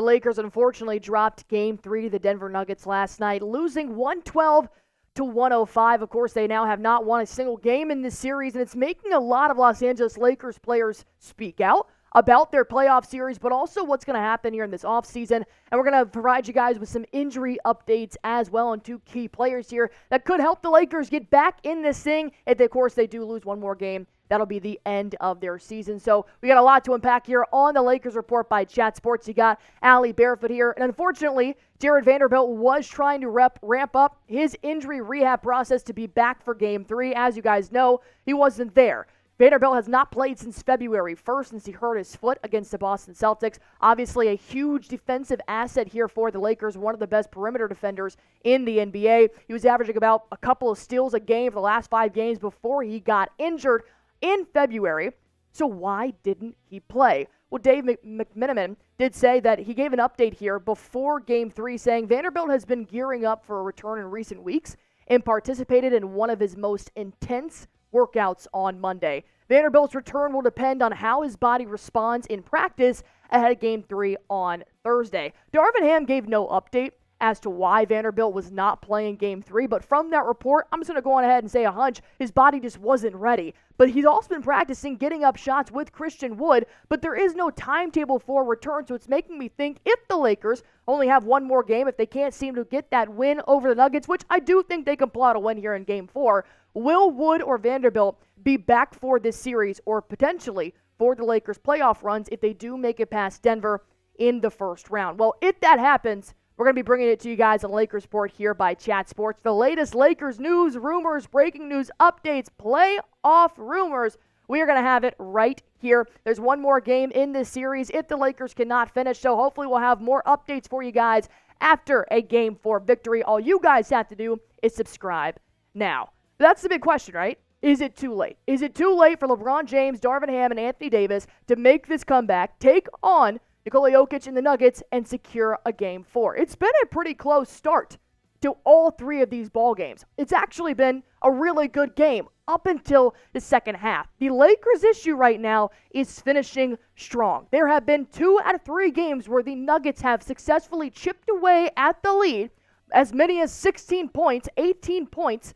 Lakers unfortunately dropped Game 3 to the Denver Nuggets last night, losing 112-105. Of course, they now have not won a single game in this series, and it's making a lot of Los Angeles Lakers players speak out about their playoff series, but also what's going to happen here in this offseason. And we're going to provide you guys with some injury updates as well on two key players here that could help the Lakers get back in this thing. If, of course, they do lose one more game, that'll be the end of their season. So we got a lot to unpack here on the Lakers Report by Chat Sports. You got Allie Barefoot here. And unfortunately, Jared Vanderbilt was trying to ramp up his injury rehab process to be back for Game 3. As you guys know, he wasn't there. Vanderbilt has not played since February 1st, since he hurt his foot against the Boston Celtics. Obviously, a huge defensive asset here for the Lakers, one of the best perimeter defenders in the NBA. He was averaging about a couple of steals a game for the last 5 games before he got injured in February. So why didn't he play? Well, Dave McMenamin did say that he gave an update here before Game 3 saying Vanderbilt has been gearing up for a return in recent weeks and participated in one of his most intense workouts on Monday. Vanderbilt's return will depend on how his body responds in practice ahead of Game 3 on Thursday. Darvin Ham gave no update as to why Vanderbilt was not playing Game 3, but from that report, I'm just going to go on ahead and say a hunch. His body just wasn't ready. But he's also been practicing getting up shots with Christian Wood, but there is no timetable for return, so it's making me think if the Lakers only have one more game, if they can't seem to get that win over the Nuggets, which I do think they can pull out a win here in Game 4, will Wood or Vanderbilt be back for this series or potentially for the Lakers' playoff runs if they do make it past Denver in the first round? Well, if that happens, we're going to be bringing it to you guys on Lakers Report here by Chat Sports. The latest Lakers news, rumors, breaking news, updates, playoff rumors. We are going to have it right here. There's one more game in this series if the Lakers cannot finish, so hopefully we'll have more updates for you guys after a Game 4 victory. All you guys have to do is subscribe now. That's the big question, right? Is it too late? Is it too late for LeBron James, Darvin Ham, and Anthony Davis to make this comeback, take on Nikola Jokic and the Nuggets, and secure a Game 4? It's been a pretty close start to all 3 of these ball games. It's actually been a really good game up until the second half. The Lakers' issue right now is finishing strong. There have been 2 out of 3 games where the Nuggets have successfully chipped away at the lead, as many as 16 points, 18 points,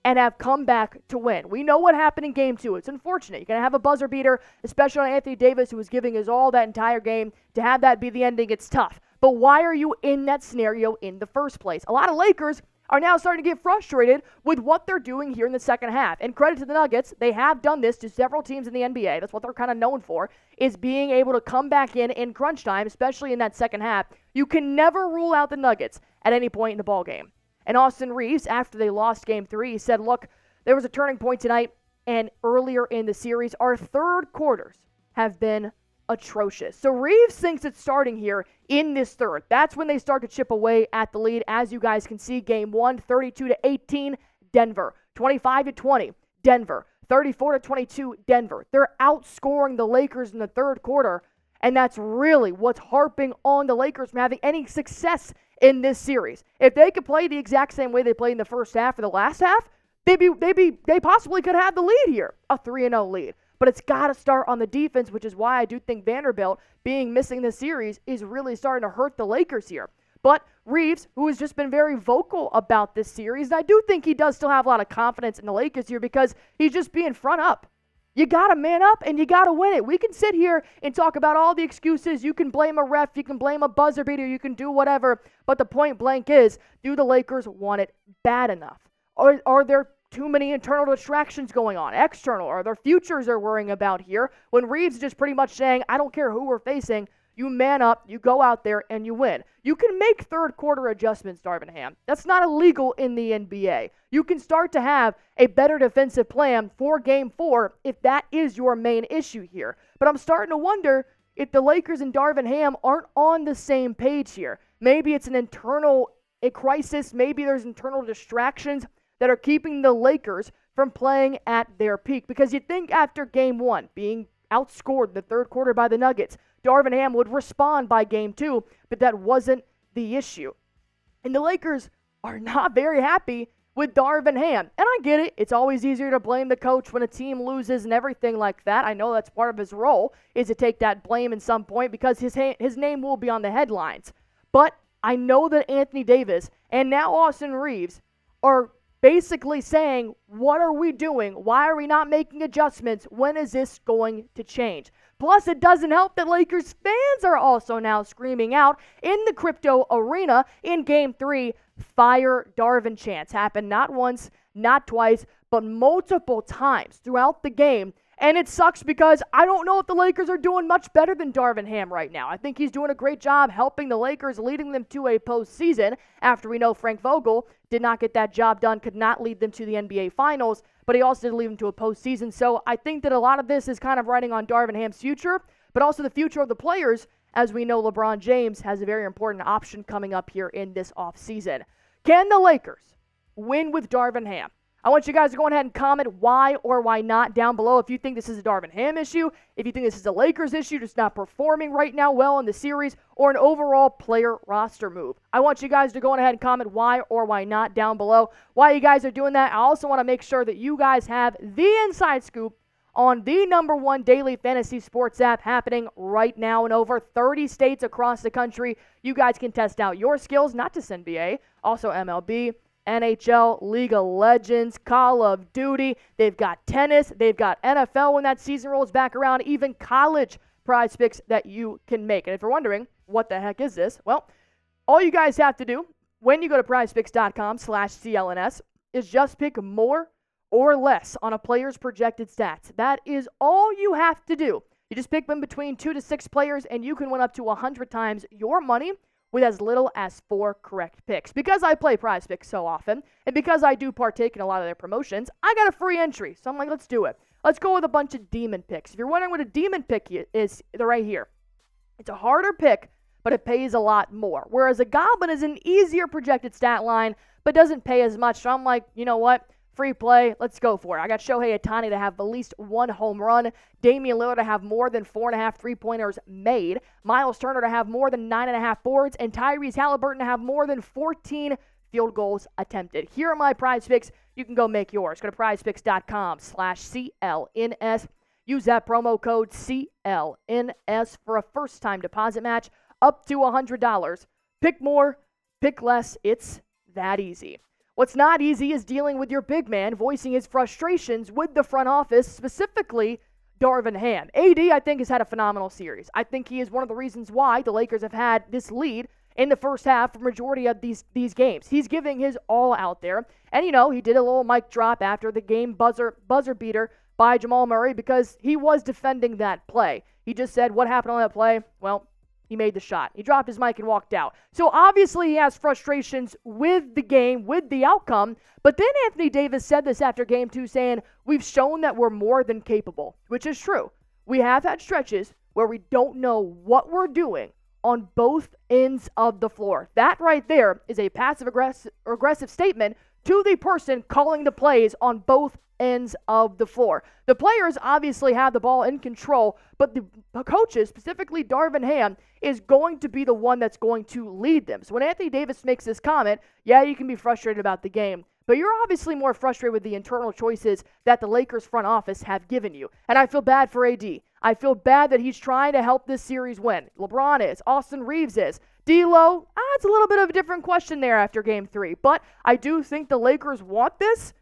and have come back to win. We know what happened in Game 2. It's unfortunate. You're going to have a buzzer beater, especially on Anthony Davis, who was giving his all that entire game. To have that be the ending, it's tough. But why are you in that scenario in the first place? A lot of Lakers are now starting to get frustrated with what they're doing here in the second half. And credit to the Nuggets, they have done this to several teams in the NBA. That's what they're kind of known for, is being able to come back in crunch time, especially in that second half. You can never rule out the Nuggets at any point in the ballgame. And Austin Reaves, after they lost Game 3, said, look, there was a turning point tonight, and earlier in the series, our third quarters have been atrocious. So Reaves thinks it's starting here in this third. That's when they start to chip away at the lead. As you guys can see, Game 1, 32-18, Denver. 25-20, Denver. 34-22, Denver. They're outscoring the Lakers in the third quarter, and that's really what's harping on the Lakers from having any success in this series. If they could play the exact same way they played in the first half or the last half, they possibly could have the lead here, a 3-0 lead. But it's got to start on the defense, which is why I do think Vanderbilt being missing this series is really starting to hurt the Lakers here. But Reaves, who has just been very vocal about this series, and I do think he does still have a lot of confidence in the Lakers here because he's just being front up. You got to man up and you got to win it. We can sit here and talk about all the excuses. You can blame a ref, you can blame a buzzer beater, you can do whatever. But the point blank is, do the Lakers want it bad enough? Or are there too many internal distractions going on? External, or their futures they're worrying about here? When Reaves is just pretty much saying, I don't care who we're facing, you man up, you go out there, and you win. You can make third quarter adjustments, Darvin Ham. That's not illegal in the NBA. You can start to have a better defensive plan for Game 4 if that is your main issue here. But I'm starting to wonder if the Lakers and Darvin Ham aren't on the same page here. Maybe it's an internal crisis. Maybe there's internal distractions that are keeping the Lakers from playing at their peak. Because you'd think after Game 1, being outscored in the third quarter by the Nuggets, Darvin Ham would respond by Game 2, but that wasn't the issue. And the Lakers are not very happy with Darvin Ham. And I get it. It's always easier to blame the coach when a team loses and everything like that. I know that's part of his role, is to take that blame at some point because his name will be on the headlines. But I know that Anthony Davis and now Austin Reaves are basically saying, what are we doing? Why are we not making adjustments? When is this going to change? Plus, it doesn't help that Lakers fans are also now screaming out in the crypto arena in Game 3, fire Darvin chants. Happened not once, not twice, but multiple times throughout the game. And it sucks because I don't know if the Lakers are doing much better than Darvin Ham right now. I think he's doing a great job helping the Lakers, leading them to a postseason after we know Frank Vogel did not get that job done, could not lead them to the NBA Finals, but he also did lead them to a postseason. So I think that a lot of this is kind of riding on Darvin Ham's future, but also the future of the players, as we know LeBron James has a very important option coming up here in this offseason. Can the Lakers win with Darvin Ham? I want you guys to go ahead and comment why or why not down below. If you think this is a Darvin Ham issue, if you think this is a Lakers issue, just not performing right now well in the series, or an overall player roster move. I want you guys to go ahead and comment why or why not down below. Why you guys are doing that, I also want to make sure that you guys have the inside scoop on the #1 daily fantasy sports app happening right now in over 30 states across the country. You guys can test out your skills, not just NBA, also MLB, NHL, League of Legends, Call of Duty. They've got tennis. They've got NFL when that season rolls back around, even college prize picks that you can make. And if you're wondering, what the heck is this? Well, all you guys have to do when you go to prizepicks.com/CLNS is just pick more or less on a player's projected stats. That is all you have to do. You just pick them between 2 to 6 players, and you can win up to 100 times your money with as little as 4 correct picks. Because I play Prize Picks so often, and because I do partake in a lot of their promotions, I got a free entry. So I'm like, let's do it. Let's go with a bunch of demon picks. If you're wondering what a demon pick is, they're right here. It's a harder pick, but it pays a lot more. Whereas a goblin is an easier projected stat line, but doesn't pay as much. So I'm like, you know what? Free play, let's go for it. I got Shohei Ohtani to have at least 1 home run, Damian Lillard to have more than 4.5 3-pointers made, Miles Turner to have more than 9.5 boards, and Tyrese Halliburton to have more than 14 field goals attempted. Here are my prize picks. You can go make yours. Go to prizepicks.com/CLNS. Use that promo code CLNS for a first-time deposit match up to $100. Pick more, pick less. It's that easy. What's not easy is dealing with your big man voicing his frustrations with the front office, specifically Darvin Ham. AD, I think, has had a phenomenal series. I think he is one of the reasons why the Lakers have had this lead in the first half for majority of these games. He's giving his all out there. And, you know, he did a little mic drop after the game buzzer beater by Jamal Murray because he was defending that play. He just said, what happened on that play? Well, he made the shot. He dropped his mic and walked out. So obviously he has frustrations with the game, with the outcome. But then Anthony Davis said this after Game 2, saying, we've shown that we're more than capable, which is true. We have had stretches where we don't know what we're doing on both ends of the floor. That right there is a passive-aggressive statement to the person calling the plays on both ends of the floor. The players obviously have the ball in control, but the coaches, specifically Darvin Ham, is going to be the one that's going to lead them. So when Anthony Davis makes this comment, yeah, you can be frustrated about the game, but you're obviously more frustrated with the internal choices that the Lakers front office have given you. And I feel bad for AD. I feel bad that he's trying to help this series win. LeBron is. Austin Reaves is. D'Lo, it's a little bit of a different question there after Game 3. But I do think the Lakers want this.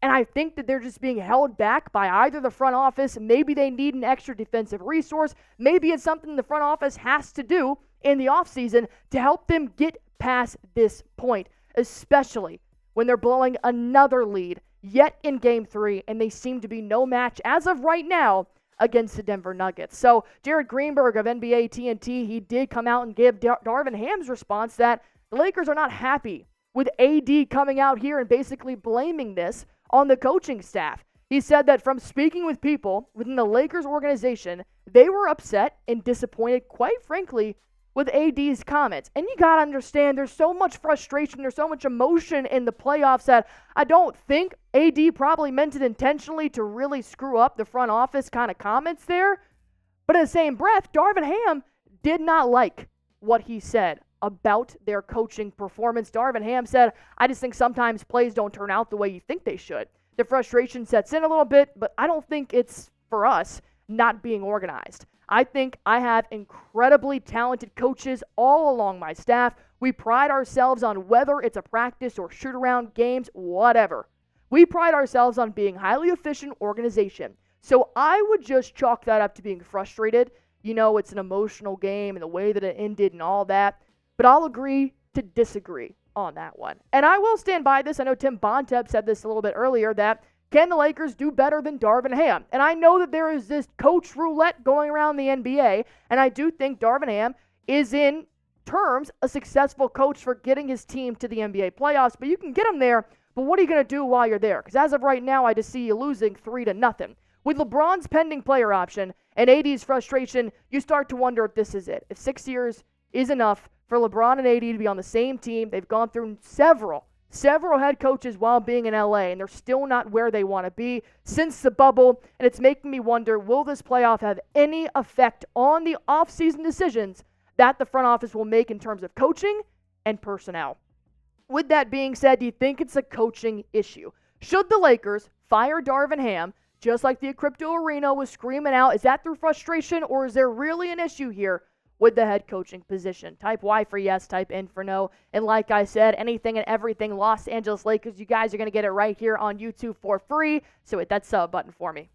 And I think that they're just being held back by either the front office. Maybe they need an extra defensive resource. Maybe it's something the front office has to do in the offseason to help them get past this point, especially when they're blowing another lead yet in Game 3, and they seem to be no match as of right now against the Denver Nuggets. So Jared Greenberg of NBA TNT, he did come out and give Darvin Ham's response that the Lakers are not happy with AD coming out here and basically blaming this on the coaching staff. He said that from speaking with people within the Lakers organization, they were upset and disappointed, quite frankly, with AD's comments. And you got to understand, there's so much frustration, there's so much emotion in the playoffs that I don't think AD probably meant it intentionally to really screw up the front office kind of comments there. But in the same breath, Darvin Ham did not like what he said about their coaching performance. Darvin Ham said, I just think sometimes plays don't turn out the way you think they should. The frustration sets in a little bit, but I don't think it's for us not being organized. I think I have incredibly talented coaches all along my staff. We pride ourselves on whether it's a practice or shoot-around games, whatever. We pride ourselves on being highly efficient organization. So I would just chalk that up to being frustrated. You know, it's an emotional game and the way that it ended and all that. But I'll agree to disagree on that one. And I will stand by this. I know Tim Bontemps said this a little bit earlier, that can the Lakers do better than Darvin Ham? And I know that there is this coach roulette going around the NBA, and I do think Darvin Ham is in terms a successful coach for getting his team to the NBA playoffs, but you can get him there, but what are you going to do while you're there? Because as of right now, I just see you losing 3-0. With LeBron's pending player option and AD's frustration, you start to wonder if this is it. If 6 years is enough for LeBron and AD to be on the same team. They've gone through several head coaches while being in LA, and they're still not where they want to be since the bubble, and it's making me wonder, will this playoff have any effect on the offseason decisions that the front office will make in terms of coaching and personnel? With that being said, do you think it's a coaching issue? Should the Lakers fire Darvin Ham, just like the Crypto Arena was screaming out? Is that through frustration, or is there really an issue here with the head coaching position? Type Y for yes, type N for no. And like I said, anything and everything Los Angeles Lakers, you guys are going to get it right here on YouTube for free. So hit that sub button for me.